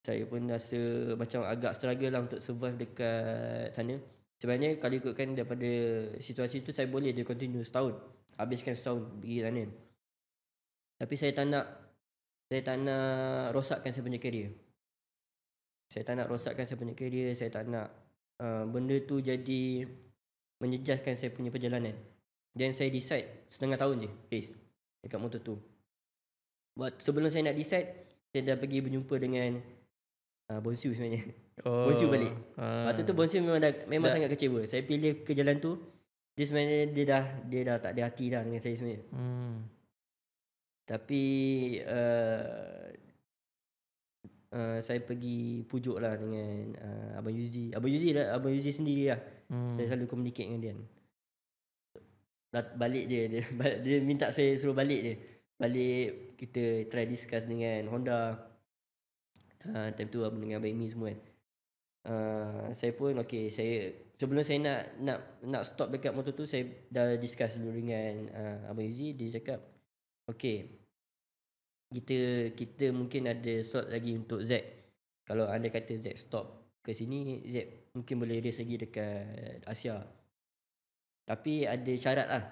Saya pun rasa macam agak struggle lah untuk survive dekat sana. Sebenarnya kalau ikutkan daripada situasi tu, saya boleh dia continue setahun. Habiskan setahun pergi sana. Tapi saya tak nak rosakkan saya punya career. Saya tak nak rosakkan saya punya career. Saya tak nak benda tu jadi menjejaskan saya punya perjalanan. Dan saya decide setengah tahun je race dekat motor tu. Sebelum saya nak decide, saya dah pergi berjumpa dengan Bonsu sebenarnya. Bonsu balik. Waktu tu Bonsu memang sangat kecewa. Saya pilih ke jalan tu. Dia sebenarnya dia dah tak ada hati dah dengan saya sebenarnya. Tapi saya pergi pujuk lah dengan Abang Yuzi. Abang Yuzi sendiri lah. Saya selalu communicate dengan dia. Balik je dia minta saya suruh balik je. Balik kita try discuss dengan Honda. Time tu dengan Abang Amy semua kan. Saya pun okay, sebelum saya nak stop dekat motor tu, saya dah discuss dulu dengan Abang Yuzi. Dia cakap okay, kita mungkin ada slot lagi untuk Z. Kalau anda kata Z stop ke sini, Z mungkin boleh race lagi dekat Asia. Tapi ada syarat lah.